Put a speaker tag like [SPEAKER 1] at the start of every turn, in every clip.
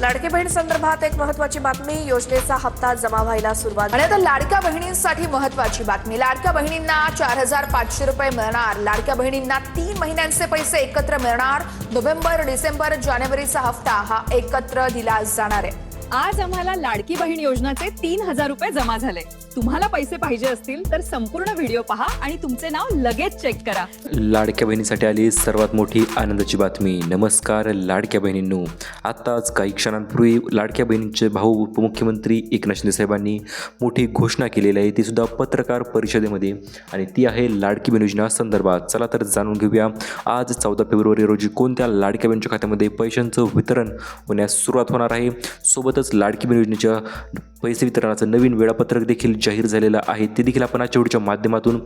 [SPEAKER 1] लाडकी बहीण संदर्भात एक महत्त्वाची बातमी. योजनेचा हप्ता जमा व्हायला सुरुवात. आणि आता लाडक्या बहिणींसाठी महत्त्वाची बातमी. लाडक्या बहिणींना 4,500 रुपये मिळणार. लाडक्या बहिणींना 3 महिन्यांचे पैसे एकत्र मिळणार. नोव्हेंबर, डिसेंबर, जानेवारीचा हप्ता हा एकत्र दिला जाणार आहे.
[SPEAKER 2] आज आम्हाला लाडकी बहीण योजनाचे 3,000 रुपये जमा झाले. तुम्हाला पैसे पाहिजे असतील तर संपूर्ण व्हिडिओ पहा आणि तुमचे नाव लगेच चेक करा.
[SPEAKER 3] लाडक्या बहिणीसाठी आली सर्वात मोठी आनंदाची बातमी. नमस्कार लाडक्या बहिणींनो, आताच काही क्षणांपूर्वी लाडक्या बहिणींचे भाऊ उपमुख्यमंत्री एकनाथ शिंदे साहेबांनी मोठी घोषणा केलेली आहे, ती सुद्धा पत्रकार परिषदेमध्ये, आणि ती आहे लाडकी बहीण योजना संदर्भात. चला तर जाणून घेऊया आज 14 फेब्रुवारी रोजी कोणत्या लाडक्या बहिणीच्या खात्यामध्ये पैशांचं वितरण होण्यास सुरुवात होणार आहे. सोबतच लाडकी बहीण योजनेच्या पैसे वितरणाचं नवीन वेळापत्रक देखील जाहीर झालेलं आहे, ते देखील आपण आजच्या व्हिडिओच्या माध्यमातून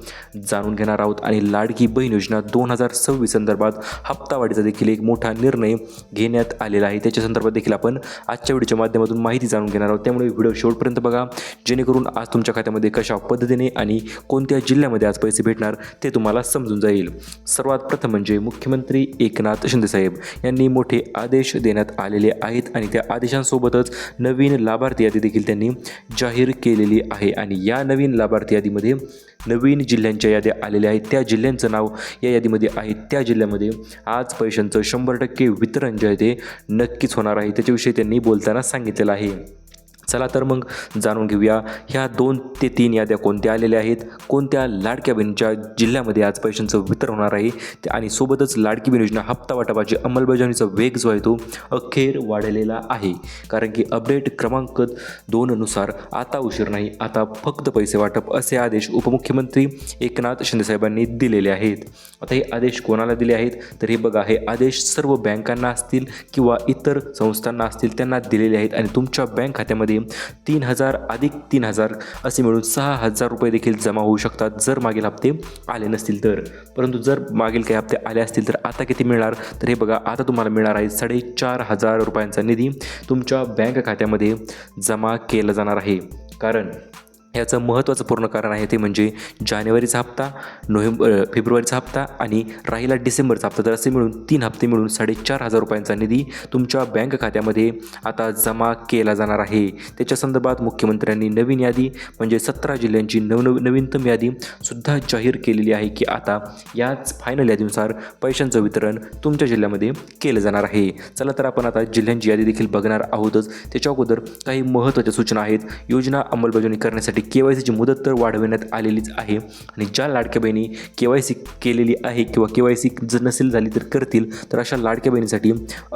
[SPEAKER 3] जाणून घेणार आहोत. आणि लाडकी बहीण योजना 2026 संदर्भात हप्तावाढीचा देखील एक मोठा निर्णय घेण्यात आलेला आहे, त्याच्या संदर्भात देखील आपण आजच्या व्हिडिओच्या माध्यमातून माहिती जाणून घेणार आहोत. त्यामुळे व्हिडिओ शेवटपर्यंत बघा, जेणेकरून आज तुमच्या खात्यामध्ये कशा पद्धतीने आणि कोणत्या जिल्ह्यामध्ये आज पैसे भेटणार ते तुम्हाला समजून जाईल. सर्वात प्रथम म्हणजे मुख्यमंत्री एकनाथ शिंदे साहेब यांनी मोठे आदेश देण्यात आलेले आहेत आणि त्या आदेशांसोबतच नवीन लाभार्थी यादी देखील त्यांनी जाहीर केलेली आहे. आणि या नवीन लाभार्थी यादीमध्ये नवीन जिल्ह्यांच्या याद्या आलेल्या आहेत. त्या जिल्ह्यांचं नाव या यादीमध्ये आहे. त्या जिल्ह्यामध्ये आज पैशांचं 100% वितरण जे आहे ते नक्कीच होणार आहे, त्याच्याविषयी त्यांनी बोलताना सांगितलेलं आहे. चला तर मग जाणून घेऊया ह्या 2 ते 3 याद्या कोणत्या आलेल्या आहेत, कोणत्या लाडक्या बहिणीच्या जिल्ह्यामध्ये आज पैशांचं वितरण होणार आहे, आणि सोबतच लाडकी बहीण योजना हप्ता वाटपाची अंमलबजावणीचा वेग जो आहे तो अखेर वाढलेला आहे. कारण की अपडेट क्रमांक 2 नुसार आता उशीर नाही, आता फक्त पैसे वाटप असे आदेश उपमुख्यमंत्री एकनाथ शिंदे साहेबांनी दिलेले आहेत. आता हे आदेश कोणाला दिले आहेत तर हे बघा, हे आदेश सर्व बँकांना असतील किंवा इतर संस्थांना असतील त्यांना दिलेले आहेत. आणि तुमच्या बँक खात्यामध्ये 3,000 अधिक 3,000 असे मिळून 6,000 रुपये देखील जमा होऊ शकतात जर मागील हप्ते आले नसतील तर. परंतु जर मागील काही हप्ते आले असतील तर आता किती मिळणार तर हे बघा, आता तुम्हाला मिळणार आहे 4,500 रुपयांचा निधी तुमच्या बँक खात्यामध्ये जमा केला जाणार आहे. कारण याचं महत्त्वाचं पूर्ण कारण आहे ते म्हणजे जानेवारीचा हप्ता, फेब्रुवारीचा हप्ता आणि राहिला डिसेंबरचा हप्ता, तर असे मिळून 3 हप्ते मिळून 4,500 रुपयांचा निधी तुमच्या बँक खात्यामध्ये आता जमा केला जाणार आहे. त्याच्या संदर्भात मुख्यमंत्र्यांनी नवीन यादी म्हणजे 17 जिल्ह्यांची नवीनतम यादी सुद्धा जाहीर केलेली आहे की आता याच फायनल यादीनुसार पैशांचं वितरण तुमच्या जिल्ह्यामध्ये केलं जाणार आहे. चला तर आपण आता जिल्ह्यांची यादी देखील बघणार आहोतच. त्याच्या अगोदर काही महत्त्वाच्या सूचना आहेत. योजना अंमलबजावणी करण्यासाठी KYCची मुदत तर वाढवण्यात आलेलीच आहे, आणि ज्या लाडक्या बहिणी KYC केलेली आहे किंवा KYC जर नसेल झाली तर करतील, तर अशा लाडक्या बहिणीसाठी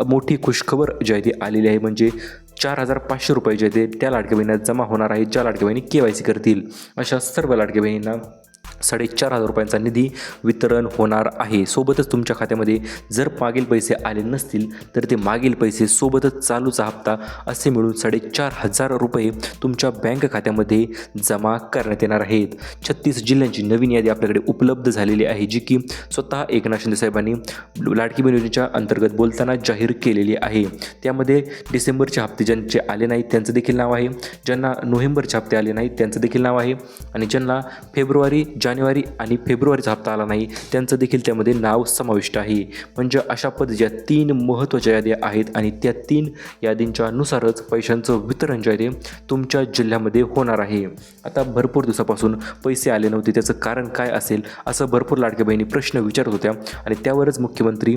[SPEAKER 3] मोठी खुशखबर जी आहे ती आलेली आहे. म्हणजे 4,500 रुपये जे ते त्या लाडक्या बहिणींना जमा होणार आहेत ज्या लाडक्या बहिणी KYC करतील. अशा सर्व लाडक्या बहिणींना 4,500 रुपयांचा निधी वितरण होणार आहे. सोबतच तुमच्या खात्यामध्ये जर मागील पैसे आले नसतील तर ते मागील पैसे सोबतच चालूचा हप्ता असे मिळून 4,500 रुपये तुमच्या बँक खात्यामध्ये जमा करण्यात येणार आहेत. 36 जिल्ह्यांची नवीन यादी आपल्याकडे उपलब्ध झालेली आहे, जी की स्वतः एकनाथ शिंदे साहेबांनी लाडकी बहीण योजनेच्या अंतर्गत बोलताना जाहीर केलेली आहे. त्यामध्ये डिसेंबरचे हप्ते ज्यांचे आले नाहीत त्यांचं देखील नाव आहे, ज्यांना नोव्हेंबरचे हप्ते आले नाहीत त्यांचं देखील नाव आहे, आणि ज्यांना फेब्रुवारी, जानेवारी आणि फेब्रुवारीचा हप्ता आला नाही त्यांचं देखील त्यामध्ये नाव समाविष्ट आहे. म्हणजे अशा पद्धतीच्या 3 महत्त्वाच्या याद्या आहेत आणि त्या 3 यादींच्या नुसारच पैशांचं वितरण जे आहे ते तुमच्या जिल्ह्यामध्ये होणार आहे. आता भरपूर दिवसापासून पैसे आले नव्हते, त्याचं कारण काय असेल असं भरपूर लाडक्या बहिणी प्रश्न विचारत होत्या, आणि त्यावरच मुख्यमंत्री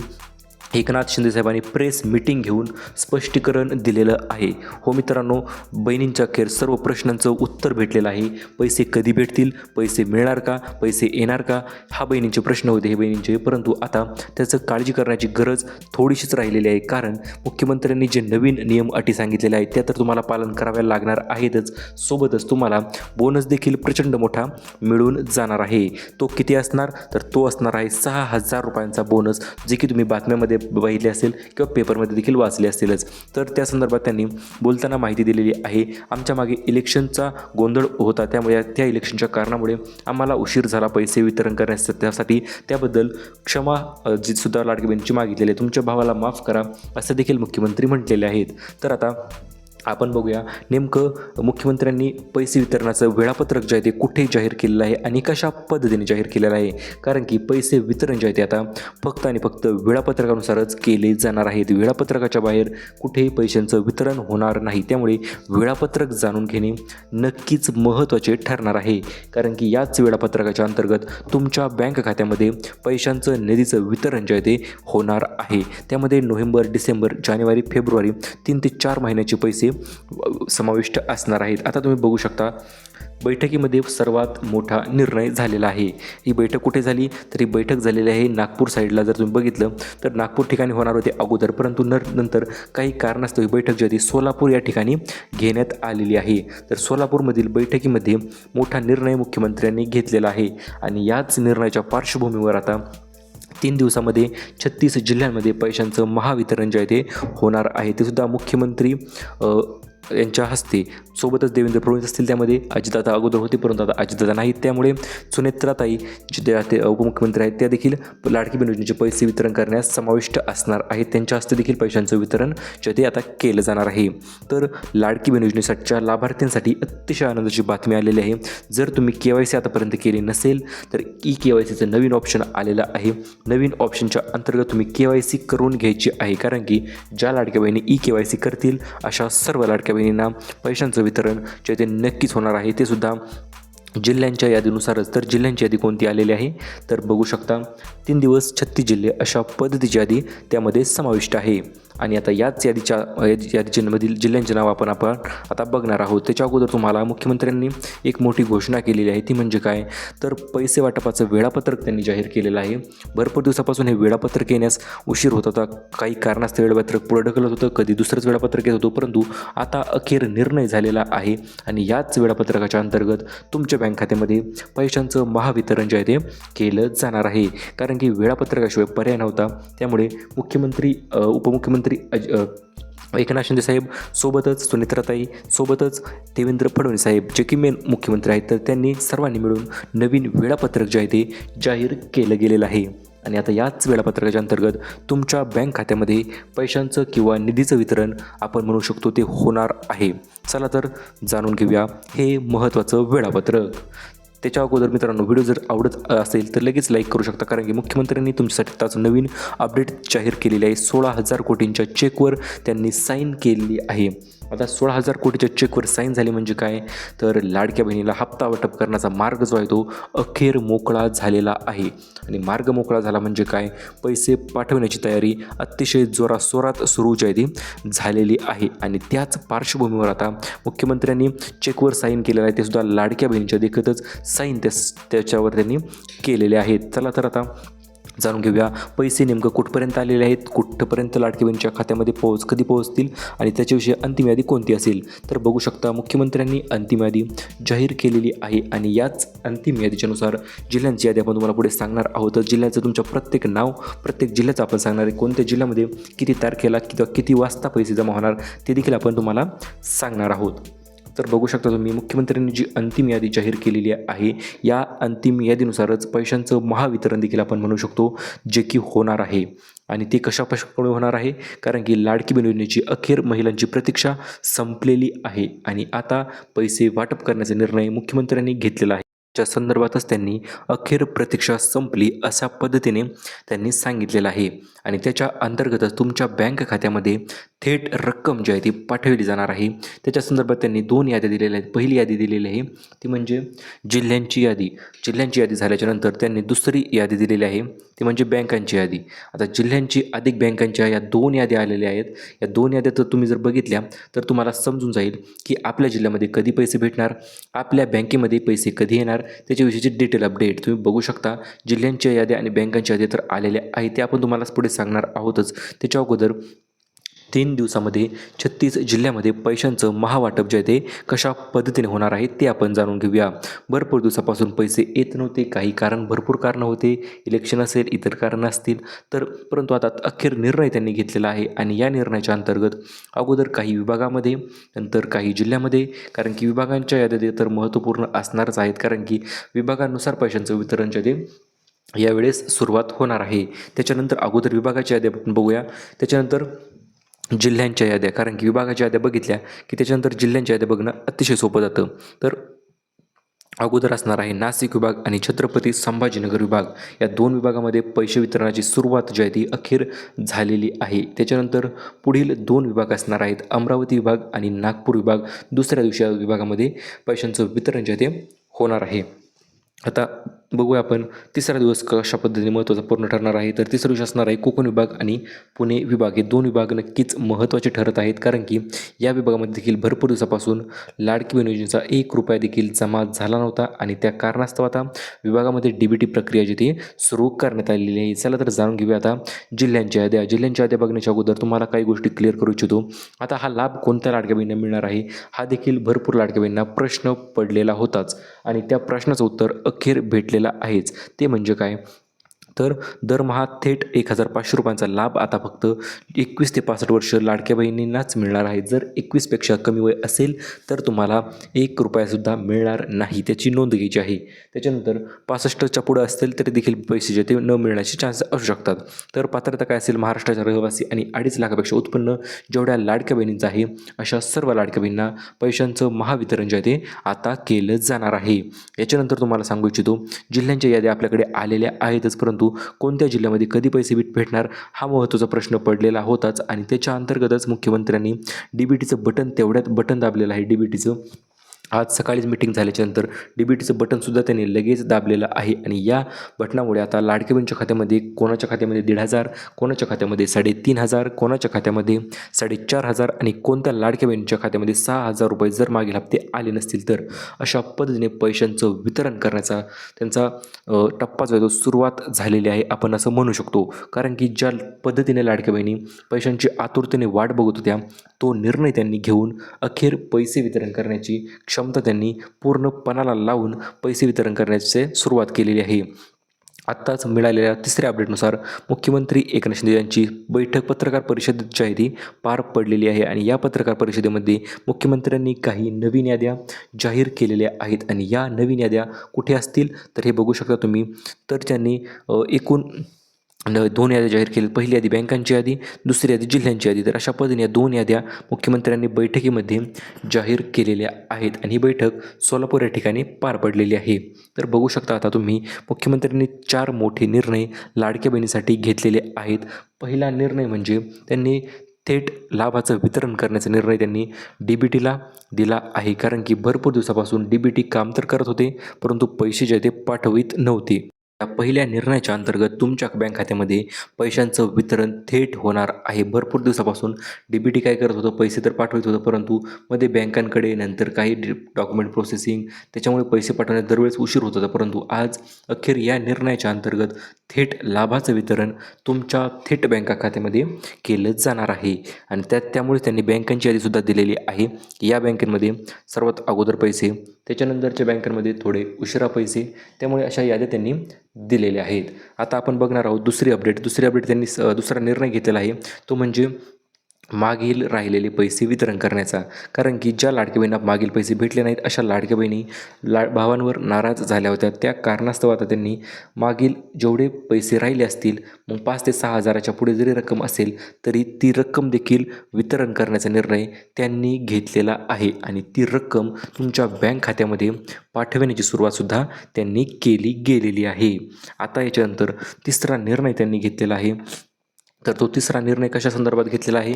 [SPEAKER 3] एकनाथ शिंदे साहेबांनी प्रेस मीटिंग घेऊन स्पष्टीकरण दिलेलं आहे. हो मित्रांनो, बहिणींच्या अखेर सर्व प्रश्नांचं उत्तर भेटलेलं आहे. पैसे कधी भेटतील, पैसे मिळणार का, पैसे येणार का, हा बहिणींचे प्रश्न होते हे बहिणींचे. परंतु आता त्याचं काळजी करण्याची गरज थोडीशीच राहिलेली आहे, कारण मुख्यमंत्र्यांनी जे नवीन नियम अटी सांगितलेले आहेत त्या तर तुम्हाला पालन कराव्या लागणार आहेतच. सोबतच तुम्हाला बोनस देखील प्रचंड मोठा मिळून जाणार आहे. तो किती असणार तर तो असणार आहे 6,000 रुपयांचा बोनस, जे की तुम्ही बातम्यामध्ये बघितले असेल किंवा पेपरमध्ये देखील वाचले असतीलच. तर त्या संदर्भात त्यांनी बोलताना माहिती दिलेली आहे. आमच्या मागे इलेक्शनचा गोंधळ होता, त्यामुळे त्या इलेक्शनच्या कारणामुळे आम्हाला उशीर झाला पैसे वितरण करण्यासाठी, त्याबद्दल क्षमा जी सुद्धा लाडकी बहिणीची मागितलेली आहे. तुमच्या भावाला माफ करा असं देखील मुख्यमंत्री म्हटलेले आहेत. तर आता आपण बघूया नेमकं मुख्यमंत्र्यांनी पैसे वितरणाचं वेळापत्रक जे आहे ते कुठे जाहीर केलेलं आहे आणि कशा पद्धतीने जाहीर केलेलं आहे. कारण की पैसे वितरण जे आहे ते आता फक्त आणि फक्त वेळापत्रकानुसारच केले जाणार आहेत. वेळापत्रकाच्या बाहेर कुठेही पैशांचं वितरण होणार नाही. त्यामुळे वेळापत्रक जाणून घेणे नक्कीच महत्त्वाचे ठरणार आहे. कारण की याच वेळापत्रकाच्या अंतर्गत तुमच्या बँक खात्यामध्ये पैशांचं निधीचं वितरण जे आहे ते होणार आहे. त्यामध्ये नोव्हेंबर, डिसेंबर, जानेवारी, फेब्रुवारी 3 ते 4 महिन्याचे पैसे समाविष्ट असणार आहेत. आता तुम्ही बघू शकता बैठकीमध्ये सर्वात मोठा निर्णय झालेला आहे. ही बैठक कुठे झाली तर ही बैठक झालेली आहे नागपूर साईडला. जर तुम्ही बघितलं तर नागपूर ठिकाणी होणार होते अगोदर, परंतु नंतर काही कारणास्तव ही बैठक जी आहे ती सोलापूर या ठिकाणी घेण्यात आलेली आहे. तर सोलापूरमधील बैठकीमध्ये मोठा निर्णय मुख्यमंत्र्यांनी घेतलेला आहे आणि याच निर्णयाच्या पार्श्वभूमीवर आता 3 दिवसामध्ये 36 जिल्ह्यांमध्ये पैशांचं महावितरण जे आहे ते होणार आहे. ते सुद्धा मुख्यमंत्री यांच्या हस्ते. सोबतच देवेंद्र फडणवीस असतील, त्यामध्ये अजितदादा अगोदर होते परंतु आता अजितदादा नाहीत. त्यामुळे सुनेत्राताई जे ते उपमुख्यमंत्री आहेत त्या देखील लाडकी बहीण योजनेचे पैसे वितरण करण्यास समाविष्ट असणार आहेत. त्यांच्या हस्ते देखील पैशांचं वितरण जे ते आता केलं जाणार आहे. तर लाडकी बहीण योजनेसाठीच्या लाभार्थ्यांसाठी अतिशय आनंदाची बातमी आलेली आहे. जर तुम्ही KYC आतापर्यंत केली नसेल तर KYCचं नवीन ऑप्शन आलेलं आहे. नवीन ऑप्शनच्या अंतर्गत तुम्ही KYC करून घ्यायची आहे. कारण की ज्या लाडक्या बहिणी KYC करतील अशा सर्व लाडक्या बहिणींना पैशांचं वितरण जे ते नक्कीच होणार आहे. ते सुद्धा जिल्ह्यांच्या यादीनुसारच. तर जिल्ह्यांची यादी कोणती आलेली आहे तर बघू शकता 3 दिवस 36 जिल्हे अशा पद्धतीची यादी त्यामध्ये समाविष्ट आहे. आणि आता याच यादीमधील जिल्ह्यांचे नाव आपण आता बघणार आहोत. त्याच्या अगोदर तुम्हाला मुख्यमंत्र्यांनी एक मोठी घोषणा केलेली आहे. ती म्हणजे काय तर पैसे वाटपाचं वेळापत्रक त्यांनी जाहीर केलेलं आहे. भरपूर दिवसापासून हे वेळापत्रक येण्यास उशीर होत होता. काही कारणास्तव वेळापत्रक पुढे ढकलत होतं, कधी दुसरंच वेळापत्रक येत होतं, परंतु आता अखेर निर्णय झालेला आहे आणि याच वेळापत्रकाच्या अंतर्गत तुमच्या बँक खात्यामध्ये पैशांचं महावितरण जे आहे ते केलं जाणार आहे. कारण की वेळापत्रकाशिवाय पर्याय नव्हता. त्यामुळे मुख्यमंत्री, उपमुख्यमंत्री एकनाथ शिंदे साहेब सोबतच सुनेत्राताई सोबतच देवेंद्र फडणवीस साहेब जे की मेन मुख्यमंत्री आहेत, तर त्यांनी सर्वांनी मिळून नवीन वेळापत्रक जे आहे ते जाहीर केलं गेलेलं आहे. आणि आता याच वेळापत्रकाच्या अंतर्गत तुमच्या बँक खात्यामध्ये पैशांचं किंवा निधीचं वितरण आपण म्हणू शकतो ते होणार आहे. चला तर जाणून घेऊया हे महत्त्वाचं वेळापत्रक. त्याच्या अगोदर मित्रांनो, व्हिडिओ जर आवडत असेल तर लगेच लाईक करू शकता. कारण की मुख्यमंत्र्यांनी तुमच्यासाठी त्याच नवीन अपडेट जाहीर केलेली आहे. 16,000 कोटींच्या चेकवर त्यांनी साईन केलेली आहे. आता 16,000 कोटीच्या चेकवर साईन झाली म्हणजे काय तर लाडक्या बहिणीला हप्ता वाटप करण्याचा मार्ग जो आहे तो अखेर मोकळा झालेला आहे. आणि मार्ग मोकळा झाला म्हणजे काय, पैसे पाठवण्याची तयारी अतिशय जोराशोरात सुरू जी आहे ती झालेली आहे. आणि त्याच पार्श्वभूमीवर आता मुख्यमंत्र्यांनी चेकवर साईन केलेलं आहे. ते सुद्धा लाडक्या बहिणीच्या देखतच साईन त्याच्यावर त्यांनी केलेले आहेत. चला तर आता जाणून घेऊया पैसे नेमकं कुठपर्यंत आलेले आहेत, कुठपर्यंत लाडकी बहिणीच्या खात्यामध्ये कधी पोहोचतील आणि त्याच्याविषयी अंतिम यादी कोणती असेल. तर बघू शकता मुख्यमंत्र्यांनी अंतिम यादी जाहीर केलेली आहे. आणि याच अंतिम यादीच्यानुसार जिल्ह्यांची यादी आपण तुम्हाला पुढे सांगणार आहोत. जिल्ह्याचं तुमच्या प्रत्येक नाव, प्रत्येक जिल्ह्याचं आपण सांगणार आहे. कोणत्या जिल्ह्यामध्ये किती तारखेला किती वाजता पैसे जमा होणार ते देखील आपण तुम्हाला सांगणार आहोत. तर बघू शकता तुम्ही मुख्यमंत्र्यांनी जी अंतिम यादी जाहीर केलेली आहे, या अंतिम यादीनुसारच पैशांचं महावितरण देखील आपण म्हणू शकतो जे की होणार आहे. आणि ते कशाप्रकारे होणार आहे कारण की लाडकी बहीण योजनेची अखेर महिलांची प्रतीक्षा संपलेली आहे आणि आता पैसे वाटप करण्याचा निर्णय मुख्यमंत्र्यांनी घेतलेला आहे. च्या संदर्भातच त्यांनी अखेर प्रतीक्षा संपली अशा पद्धतीने त्यांनी सांगितलेलं आहे. आणि त्याच्या अंतर्गतच तुमच्या बँक खात्यामध्ये थेट रक्कम जी आहे ती पाठवली जाणार आहे. त्याच्या संदर्भात त्यांनी 2 याद्या दिलेल्या आहेत. पहिली यादी दिलेली आहे ती म्हणजे जिल्ह्यांची यादी. जिल्ह्यांची यादी झाल्याच्यानंतर त्यांनी दुसरी यादी दिलेली आहे ती म्हणजे बँकांची यादी. आता जिल्ह्यांची अधिक बँकांच्या या 2 याद्या आलेल्या आहेत. या 2 याद्या तर तुम्ही जर बघितल्या तर तुम्हाला समजून जाईल की आपल्या जिल्ह्यामध्ये कधी पैसे भेटणार, आपल्या बँकेमध्ये पैसे कधी येणार, त्याच्याविषयीची डिटेल अपडेट तुम्ही बघू शकता. जिल्ह्यांच्या याद्या आणि बँकांच्या याद्या तर आलेल्या आहेत, ते आपण तुम्हाला पुढे सांगणार आहोतच. त्याच्या अगोदर 3 दिवसामध्ये 36 जिल्ह्यामध्ये पैशांचं महावाटप जे आहे ते कशा पद्धतीने होणार आहे ते आपण जाणून घेऊया. भरपूर दिवसापासून पैसे येत नव्हते. काही भरपूर कारणं होते, इलेक्शन असेल, इतर कारणं असतील, तर परंतु आता अखेर निर्णय त्यांनी घेतलेला आहे. आणि या निर्णयाच्या अंतर्गत अगोदर काही विभागामध्ये, नंतर काही जिल्ह्यामध्ये, कारण की विभागांच्या याद्या तर महत्त्वपूर्ण असणारच आहेत. कारण की विभागानुसार पैशांचं वितरण जे ते यावेळेस सुरुवात होणार आहे. त्याच्यानंतर अगोदर विभागाच्या याद्या आपण बघूया. त्याच्यानंतर जिल्ह्यांच्या याद्या, कारण की विभागाच्या याद्या बघितल्या की त्याच्यानंतर जिल्ह्यांच्या याद्या बघणं अतिशय सोपं जातं. तर अगोदर असणार आहे नाशिक विभाग आणि छत्रपती संभाजीनगर विभाग. या दोन विभागामध्ये पैसे वितरणाची सुरुवात जी आहे ती अखेर झालेली आहे. त्याच्यानंतर पुढील दोन विभाग असणार आहेत अमरावती विभाग आणि नागपूर विभाग. दुसऱ्या दिवशी या विभागामध्ये पैशांचं वितरण जे आहे ते होणार आहे. आता बघूया आपण तिसरा दिवस कशा पद्धतीने महत्त्वाचा पूर्ण ठरणार आहे. तर तिसरा दिवस असणार आहे कोकण विभाग आणि पुणे विभाग. हे दोन विभाग नक्कीच महत्त्वाचे ठरत आहेत, कारण की या विभागामध्ये देखील भरपूर दिवसापासून लाडकी बहीण योजनेचा ₹1 देखील जमा झाला नव्हता आणि त्या कारणास्तव आता विभागामध्ये DBT प्रक्रिया जी ती सुरू करण्यात आलेली आहे. चला तर जाणून घेऊया आता जिल्ह्यांच्या याद्या. जिल्ह्यांच्या याद्या बघण्याच्या अगोदर तुम्हाला काही गोष्टी क्लिअर करू इच्छितो. आता हा लाभ कोणत्या लाडक्या बहिणींना मिळणार आहे, हा देखील भरपूर लाडक्या बहिणींना प्रश्न पडलेला होताच आणि त्या प्रश्नाचं उत्तर अखेर भेटलेलं आहेच. ते म्हणजे काय, तर दरमहा थेट ₹1,500 लाभ आता फक्त 21 ते 65 वर्ष लाडक्या बहिणींनाच मिळणार आहे. जर 21पेक्षा कमी वय असेल तर तुम्हाला ₹1 मिळणार नाही, त्याची नोंद घ्यायची आहे. त्याच्यानंतर 65च्या पुढं असतील तरी देखील पैसे जे ते न मिळण्याचे चान्सेस असू शकतात. तर पात्रता काय असेल, महाराष्ट्राच्या रहिवासी आणि 2.5 लाखापेक्षा उत्पन्न जेवढ्या लाडक्या बहिणींचं आहे अशा सर्व लाडक्या बहिणींना पैशांचं महावितरण जे आहे ते आता केलं जाणार आहे. याच्यानंतर तुम्हाला सांगू इच्छितो, जिल्ह्यांच्या याद्या आपल्याकडे आलेल्या आहेतच, परंतु कोणत्या जिल्ह्यामध्ये कधी पैसे भेटणार हा महत्त्वाचा प्रश्न पडलेला होताच आणि त्याच्या अंतर्गतच मुख्यमंत्र्यांनी DBTचं बटन दाबलेलं आहे. DBTचं आज सकाळीच मीटिंग झाल्याच्यानंतर DBTचं बटनसुद्धा त्यांनी लगेच दाबलेलं आहे आणि या बटनामुळे आता लाडक्या बहिणीच्या खात्यामध्ये कोणाच्या खात्यामध्ये 1,500, कोणाच्या खात्यामध्ये 3,500, कोणाच्या खात्यामध्ये 4,500 आणि कोणत्या लाडक्या बहिणीच्या खात्यामध्ये ₹6,000 जर मागील हप्ते आले नसतील तर अशा पद्धतीने पैशांचं वितरण करण्याचा त्यांचा टप्पा जो आहे तो सुरुवात झालेली आहे आपण असं म्हणू शकतो. कारण की ज्या पद्धतीने लाडक्या बहिणी पैशांची आतुरतेने वाट बघत होत्या, तो निर्णय त्यांनी घेऊन अखेर पैसे वितरण करण्याची क्षमता त्यांनी पूर्ण पणाला लावून पैसे वितरण करण्याची सुरुवात केलेली आहे. आत्ताच मिळालेल्या तिसऱ्या अपडेटनुसार मुख्यमंत्री एकनाथ शिंदे यांची बैठक पत्रकार परिषद जी आहे ती पार पडलेली आहे आणि या पत्रकार परिषदेमध्ये मुख्यमंत्र्यांनी काही नवीन याद्या जाहीर केलेल्या आहेत आणि या नवीन याद्या कुठे असतील तर हे बघू शकता तुम्ही. तर त्यांनी एकूण 2 याद्या जाहीर केल्या. पहिली यादी बँकांची यादी, दुसरी यादी जिल्ह्यांची यादी. तर अशा पद्धतीने या 2 याद्या मुख्यमंत्र्यांनी बैठकीमध्ये जाहीर केलेल्या आहेत आणि ही बैठक सोलापूर या ठिकाणी पार पडलेली आहे. तर बघू शकता आता तुम्ही, मुख्यमंत्र्यांनी 4 मोठे निर्णय लाडक्या बहिणीसाठी घेतलेले आहेत. पहिला निर्णय म्हणजे त्यांनी थेट लाभाचं वितरण करण्याचा निर्णय त्यांनी DBTला दिला आहे, कारण की भरपूर दिवसापासून DBT काम तर करत होते परंतु पैसे जे ते पाठवित नव्हते. या पहिल्या निर्णयाच्या अंतर्गत तुमच्या बँक खात्यामध्ये पैशांचं वितरण थेट होणार आहे. भरपूर दिवसापासून DBT काय करत होतं, पैसे तर पाठवत होतं परंतु मध्ये बँकांकडे नंतर काही डॉक्युमेंट प्रोसेसिंग त्याच्यामुळे पैसे पाठवण्यात दरवेळेस उशीर होत होता. परंतु आज अखेर या निर्णयाच्या अंतर्गत थेट लाभाचं वितरण तुमच्या थेट बँका खात्यामध्ये केलं जाणार आहे आणि त्यामुळे त्यांनी बँकांची यादीसुद्धा दिलेली आहे. या बँकेमध्ये सर्वात अगोदर पैसे, त्याच्यानंतरच्या बँकांमध्ये थोडे उशिरा पैसे, त्यामुळे अशा याद्या त्यांनी दिलेल्या आहेत. आता आपण बघणार आहोत दुसरी अपडेट त्यांनी दुसरा निर्णय घेतलेला आहे, तो म्हणजे मागील राहिलेले पैसे वितरण करण्याचा. कारण की ज्या लाडक्या बहिणींना मागील पैसे भेटले नाहीत अशा लाडक्या बहिणी भावांवर नाराज झाल्या होत्या. त्या कारणास्तव आता त्यांनी मागील जेवढे पैसे राहिले असतील, मग 5,000 ते 6,000च्या पुढे जरी रक्कम असेल तरी ती रक्कम देखील वितरण करण्याचा निर्णय त्यांनी घेतलेला आहे आणि ती रक्कम तुमच्या बँक खात्यामध्ये पाठविण्याची सुरुवातसुद्धा त्यांनी केली गेलेली आहे. आता याच्यानंतर तिसरा निर्णय त्यांनी घेतलेला आहे. तर तो तिसरा निर्णय कशा संदर्भात घेतलेला आहे,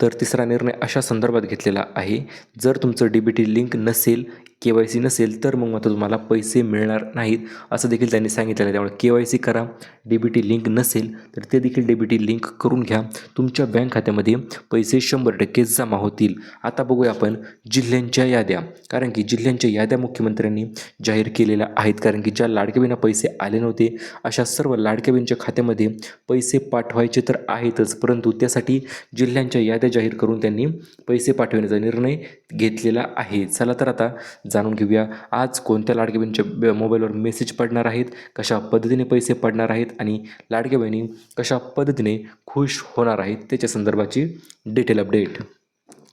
[SPEAKER 3] तर तिसरा निर्णय अशा संदर्भात घेतलेला आहे, जर तुमचं DBT लिंक नसेल, KYC नसेल तर मग मात्र तुम्हाला पैसे मिळणार नाहीत असं देखील त्यांनी सांगितलेलं आहे. त्यामुळे KYC करा, DBT लिंक नसेल तर ते देखील DBT लिंक करून घ्या, तुमच्या बँक खात्यामध्ये पैसे 100% जमा होतील. आता बघूया आपण जिल्ह्यांच्या याद्या, कारण की जिल्ह्यांच्या याद्या मुख्यमंत्र्यांनी जाहीर केलेल्या आहेत. कारण की ज्या लाडक्या बहिणींना पैसे आले नव्हते अशा सर्व लाडक्या बहिणींच्या खात्यामध्ये पैसे पाठवायचे तर आहेतच, परंतु त्यासाठी जिल्ह्यांच्या याद्या जाहीर करून त्यांनी पैसे पाठवण्याचा निर्णय घेतलेला आहे. चला तर आता जाणून घेऊया आज कोणत्या लाडक्या बहिणींच्या मोबाईलवर मेसेज पडणार आहेत, कशा पद्धतीने पैसे पडणार आहेत आणि लाडक्या बहिणी कशा पद्धतीने खुश होणार आहेत त्याच्या संदर्भाची डिटेल अपडेट.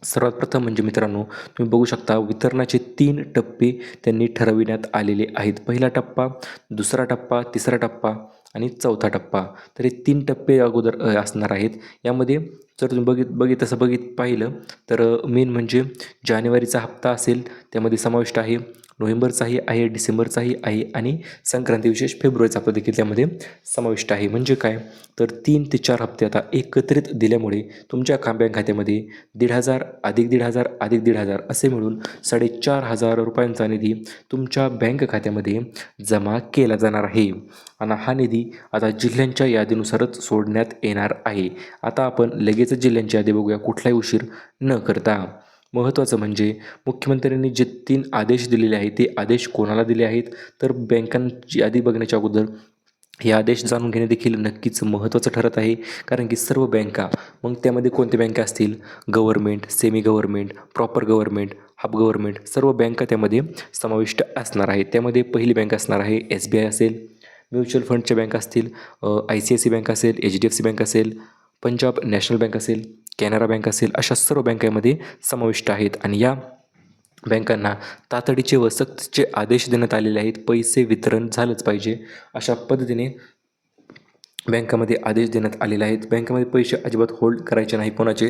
[SPEAKER 3] सर्वात प्रथम म्हणजे मित्रांनो, तुम्ही बघू शकता वितरणाचे 3 टप्पे त्यांनी ठरविण्यात आलेले आहेत. पहिला टप्पा, दुसरा टप्पा, तिसरा टप्पा आणि चौथा टप्पा. तर हे 3 टप्पे अगोदर असणार आहेत. यामध्ये जर तुम्ही पाहिलं तर मेन म्हणजे जानेवारीचा हप्ता असेल, त्यामध्ये समाविष्ट आहे. नोव्हेंबरचाही आहे, डिसेंबरचाही आहे आणि संक्रांती विशेष फेब्रुवारीचा हप्ता देखील त्यामध्ये समाविष्ट आहे. म्हणजे काय, तर 3 ते 4 हप्ते आता एकत्रित दिल्यामुळे तुमच्या बँक खात्यामध्ये 1,500 अधिक 1,500 अधिक 1,500 असे मिळून 4,500 रुपयांचा निधी तुमच्या बँक खात्यामध्ये जमा केला जाणार आहे. आणि हा निधी आता जिल्ह्यांच्या यादीनुसारच सोडण्यात येणार आहे. आता आपण लगेच जिल्ह्यांची यादी बघूया, कुठलाही उशीर न करता. महत्त्वाचं म्हणजे मुख्यमंत्र्यांनी जे 3 आदेश दिलेले आहेत ते आदेश कोणाला दिले आहेत, तर बँकांची यादी बघण्याच्या अगोदर हे आदेश जाणून घेणे देखील नक्कीच महत्त्वाचं ठरत आहे. कारण की सर्व बँका, मग त्यामध्ये कोणत्या बँका असतील, government, semi government, proper government, half government, सर्व बँका त्यामध्ये समाविष्ट असणार आहेत. त्यामध्ये पहिली बँक असणार आहे SBI असेल, म्युच्युअल फंडच्या बँका असतील, ICICI बँक असेल, HDFC बँक असेल, पंजाब नॅशनल बँक असेल, कॅनरा बँक असेल, अशा सर्व बँकांमध्ये समाविष्ट आहेत. आणि या बँकांना तातडीचे व सक्तीचे आदेश देण्यात आलेले आहेत. पैसे वितरण झालंच पाहिजे अशा पद्धतीने बँकामध्ये आदेश देण्यात आलेले आहेत. बँकेमध्ये पैसे अजिबात होल्ड करायचे नाही कोणाचे,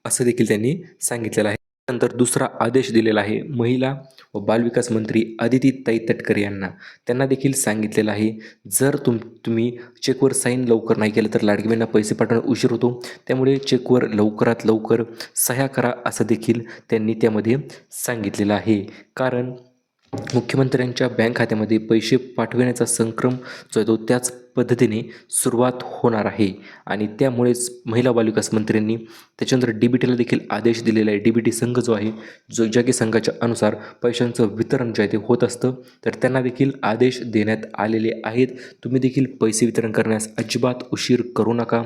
[SPEAKER 3] असं देखील त्यांनी सांगितलेलं आहे. नंतर दुसरा आदेश दिलेला आहे महिला व बालविकास मंत्री अदिती तटकरे यांना. त्यांना देखील सांगितलेलं आहे, जर तुम्ही चेकवर साईन लवकर नाही केलं तर लाडकी बहिणींना पैसे पाठवणं उशीर होतो. त्यामुळे चेकवर लवकरात लवकर सह्या करा असं देखील त्यांनी त्यामध्ये सांगितलेलं आहे. कारण मुख्यमंत्र्यांच्या बँक खात्यामध्ये पैसे पाठविण्याचा संक्रम जो आहे तो त्याच पद्धतीने सुरुवात होणार आहे. आणि त्यामुळेच महिला बालविकास मंत्र्यांनी त्याच्यानंतर DBTला देखील आदेश दिलेला आहे. DBT संघ जो आहे, ज्या की संघाच्या अनुसार पैशांचं वितरण जे आहे ते होत असतं, तर त्यांना देखील आदेश देण्यात आलेले आहेत. तुम्ही देखील पैसे वितरण करण्यास अजिबात उशीर करू नका,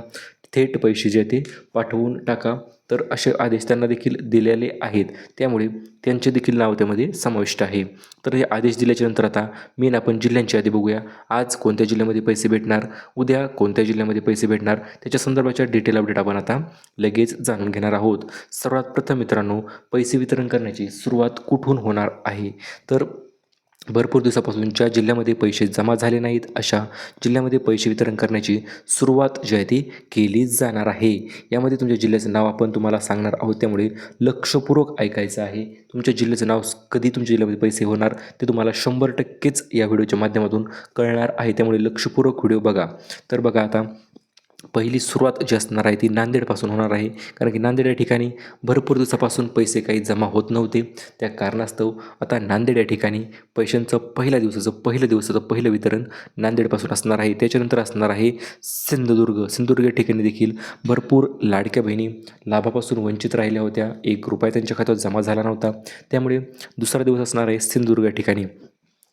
[SPEAKER 3] थेट पैसे जे आहे ते पाठवून टाका. तर असे आदेश त्यांना देखील दिलेले आहेत. त्यामुळे त्यांचे देखील नाव त्यामध्ये समाविष्ट आहे. तर हे आदेश दिल्याच्यानंतर आता मेन आपण जिल्ह्यांची यादी बघूया. आज कोणत्या जिल्ह्यामध्ये पैसे भेटणार, उद्या कोणत्या जिल्ह्यामध्ये पैसे भेटणार, त्याच्या संदर्भाच्या डिटेल अपडेट आपण आता लगेच जाणून घेणार आहोत. सर्वात प्रथम मित्रांनो, पैसे वितरण करण्याची सुरुवात कुठून होणार आहे, तर भरपूर दिवसापासून ज्या जिल्ह्यामध्ये पैसे जमा झाले नाहीत अशा जिल्ह्यामध्ये पैसे वितरण करण्याची सुरुवात जी आहे ती केली जाणार आहे. यामध्ये तुमच्या जिल्ह्याचं नाव आपण तुम्हाला सांगणार आहोत, त्यामुळे लक्षपूर्वक ऐकायचं आहे. तुमच्या जिल्ह्याचं नाव कधी तुमच्या जिल्ह्यामध्ये पैसे होणार ते तुम्हाला 100%च या व्हिडिओच्या माध्यमातून कळणार आहे. त्यामुळे लक्षपूर्वक व्हिडिओ बघा. तर बघा, आता पहिली सुरुवात जी असणार आहे ती नांदेडपासून होणार आहे. कारण की नांदेड या ठिकाणी भरपूर दिवसापासून पैसे काही जमा होत नव्हते. त्या कारणास्तव आता नांदेड या ठिकाणी पैशांचं पहिल्या दिवसाचं पहिलं वितरण नांदेडपासून असणार आहे. त्याच्यानंतर असणार आहे सिंधुदुर्ग या ठिकाणी देखील भरपूर लाडक्या बहिणी लाभापासून वंचित राहिल्या होत्या. 1 रुपया त्यांच्या खात्यात जमा झाला नव्हता. त्यामुळे दुसरा दिवस असणार आहे सिंधुदुर्ग या ठिकाणी,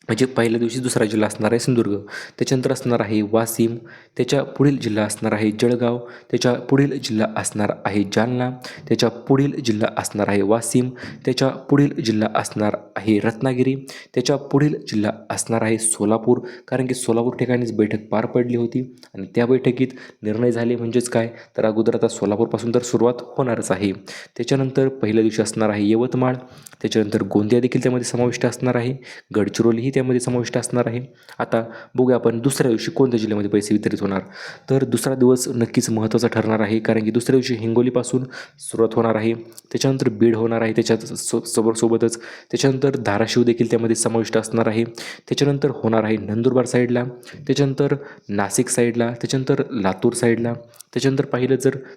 [SPEAKER 3] म्हणजे पहिल्या दिवशी दुसरा जिल्हा असणार आहे सिंधुदुर्ग. त्याच्यानंतर असणार आहे वाशिम, त्याच्या पुढील जिल्हा असणार आहे जळगाव, त्याच्या पुढील जिल्हा असणार आहे जालना, त्याच्या पुढील जिल्हा असणार आहे वाशिम, त्याच्या पुढील जिल्हा असणार आहे रत्नागिरी, त्याच्या पुढील जिल्हा असणार आहे सोलापूर. कारण की सोलापूर ठिकाणीच बैठक पार पडली होती आणि त्या बैठकीत निर्णय झाले. म्हणजेच काय, तर अगोदर आता सोलापूरपासून तर सुरुवात होणारच आहे. त्याच्यानंतर पहिल्या दिवशी असणार आहे यवतमाळ, त्याच्यानंतर गोंदिया देखील त्यामध्ये समाविष्ट असणार आहे, गडचिरोलीही त्यामध्ये समाविष्ट असणार आहे. आता बघूया आपण दुसऱ्या दिवशी कोणत्या जिल्ह्यामध्ये पैसे वितरित होणार. तर दुसरा दिवस नक्कीच महत्त्वाचा ठरणार आहे. कारण की दुसऱ्या दिवशी हिंगोलीपासून सुरुवात होणार आहे, त्याच्यानंतर बीड होणार आहे, त्याच्यात सोबतच त्याच्यानंतर धाराशिव देखील त्यामध्ये समाविष्ट असणार आहे. त्याच्यानंतर होणार आहे नंदुरबार साईडला, त्याच्यानंतर नाशिक साईडला, त्याच्यानंतर लातूर साईडला, त्याच्यानंतर पाहिलं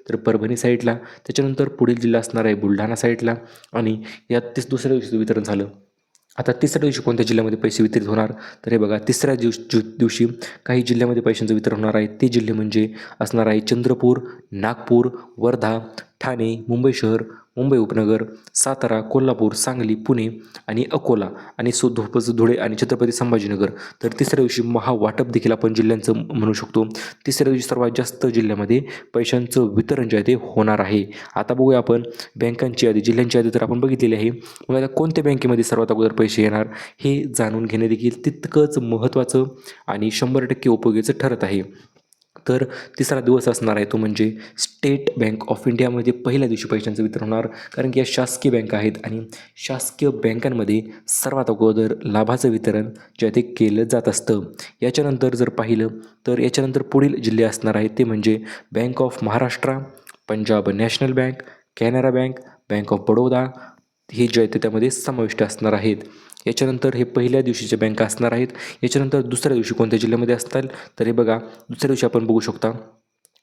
[SPEAKER 3] तर परभणी साईडला, त्याच्यानंतर पुढील जिल्हा असणार आहे बुलढाणा साईडला. आणि यात दुसऱ्या दिवशी वितरण झालं. आता तिसऱ्या दिवशी कोणत्या जिल्ह्यामध्ये पैसे वितरित होणार, तर हे बघा, तिसऱ्या दिवशी काही जिल्ह्यामध्ये पैशांचं वितरण होणार आहे. ते जिल्हे म्हणजे असणार आहे चंद्रपूर, नागपूर, वर्धा, ठाणे, मुंबई शहर, मुंबई उपनगर, सातारा, कोल्हापूर, सांगली, पुणे आणि अकोला आणि धुळे आणि छत्रपती संभाजीनगर. तर तिसऱ्या दिवशी महावाटप देखील आपण जिल्ह्यांचं म्हणू शकतो. तिसऱ्या दिवशी सर्वात जास्त जिल्ह्यामध्ये पैशांचं वितरण जे आहे ते होणार आहे. आता बघूया आपण बँकांची यादी, जिल्ह्यांची यादी तर आपण बघितलेली आहे. मग आता कोणत्या बँकेमध्ये सर्वात अगोदर पैसे येणार हे जाणून घेणे देखील तितकंच महत्त्वाचं आणि 100% उपयोगीचं ठरत आहे. तर तिसरा दिवस असणार आहे तो म्हणजे स्टेट बँक ऑफ इंडियामध्ये पहिल्या दिवशी पैशांचं वितरण होणार, कारण की या शासकीय बँका आहेत आणि शासकीय बँकांमध्ये सर्वात अगोदर लाभाचं वितरण जे आहे ते केलं जात असतं. याच्यानंतर जर पाहिलं तर याच्यानंतर पुढील जिल्हे असणार आहेत ते म्हणजे bank of Maharashtra, Punjab national bank, Canara bank, bank of Baroda हे जे आहे ते त्यामध्ये समाविष्ट असणार आहेत. याच्यानंतर हे पहिल्या दिवशीच्या बँका असणार आहेत. याच्यानंतर दुसऱ्या दिवशी कोणत्या जिल्ह्यामध्ये असतील तर हे बघा, दुसऱ्या दिवशी आपण बघू शकता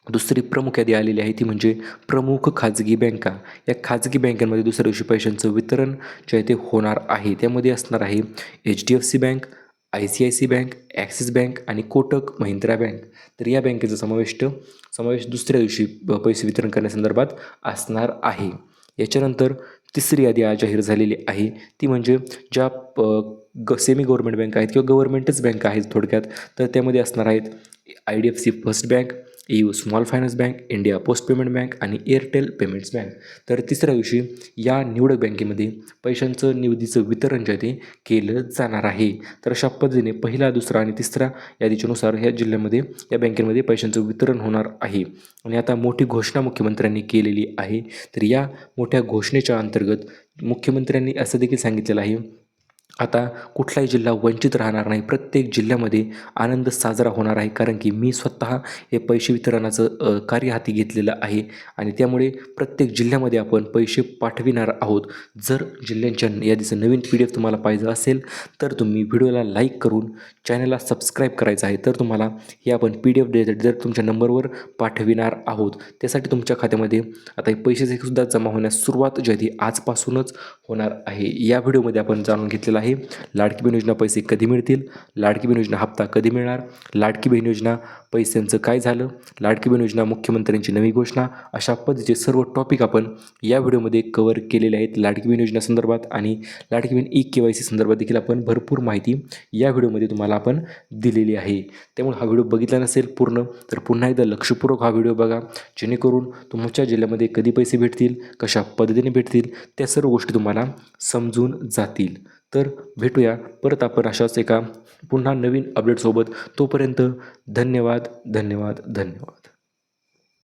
[SPEAKER 3] दुसरी प्रमुख यादी आलेली आहे ती म्हणजे प्रमुख खाजगी बँका. या खाजगी बँकांमध्ये दुसऱ्या दिवशी पैशांचं वितरण जे आहे ते होणार आहे. त्यामध्ये असणार आहे HDFC bank, ICICI bank, axis bank आणि कोटक महिंद्रा बँक. तर या बँकेचा समावेश दुसऱ्या दिवशी पैसे वितरण करण्यासंदर्भात असणार आहे. याच्यानंतर तिसरी यादी आज जाहीर झालेली आहे ती म्हणजे ज्या सेमी गव्हर्नमेंट बँक आहेत किंवा गव्हर्नमेंटच बँक आहेत थोडक्यात, तर त्यामध्ये असणार आहेत IDFC first bank, EU small finance bank, India post payment bank आणि एअरटेल पेमेंट्स बँक. तर तिसऱ्या दिवशी या निवडक बँकेमध्ये पैशांचं निवडीचं वितरण जे आहे ते केलं जाणार आहे. तर अशा पद्धतीने पहिला, दुसरा आणि तिसरा यादीच्यानुसार ह्या जिल्ह्यामध्ये या बँकेमध्ये पैशांचं वितरण होणार आहे. आणि आता मोठी घोषणा मुख्यमंत्र्यांनी केलेली आहे. तर या मोठ्या घोषणेच्या अंतर्गत मुख्यमंत्र्यांनी असं देखील सांगितलेलं आहे, आता कुठलाही जिल्हा वंचित राहणार नाही. प्रत्येक जिल्ह्यामध्ये आनंद साजरा होणार आहे, कारण की मी स्वतः हे पैसे वितरणाचं कार्य हाती घेतलेलं आहे आणि त्यामुळे प्रत्येक जिल्ह्यामध्ये आपण पैसे पाठविणार आहोत. जर जिल्ह्यांच्या यादीचं नवीन PDF तुम्हाला पाहिजे असेल तर तुम्ही व्हिडिओला लाईक करून चॅनलला सबस्क्राईब करायचं आहे. तर तुम्हाला हे आपण PDF जर तुमच्या नंबरवर पाठविणार आहोत. त्यासाठी तुमच्या खात्यामध्ये आता हे पैसे सुद्धा जमा होण्यास सुरुवात जी आहे ती आजपासूनच होणार आहे. या व्हिडिओमध्ये आपण जाणून घेतलेलं आहे लाडकी बहीण योजना पैसे कधी मिळतील, लाडकी बहीण योजना हप्ता कधी मिळणार, लाडकी बहीण योजना पैशांचं काय झालं, लाडकी बहीण योजना मुख्यमंत्र्यांची नवी घोषणा, अशा पद्धतीचे सर्व टॉपिक आपण या व्हिडिओमध्ये कव्हर केलेले आहेत. लाडकी बहीण योजना संदर्भात आणि लाडकी बहीण KYC संदर्भात देखील आपण भरपूर माहिती या व्हिडिओमध्ये तुम्हाला आपण दिलेली आहे. त्यामुळे हा व्हिडिओ बघितला नसेल पूर्ण तर पुन्हा एकदा लक्षपूर्वक हा व्हिडिओ बघा, जेणेकरून तुमच्या जिल्ह्यामध्ये कधी पैसे भेटतील, कशा पद्धतीने भेटतील त्या सर्व गोष्टी तुम्हाला समजून जातील. तर भेटूया परत आपण अशाच एका पुन्हा नवीन अपडेटसोबत. तोपर्यंत धन्यवाद.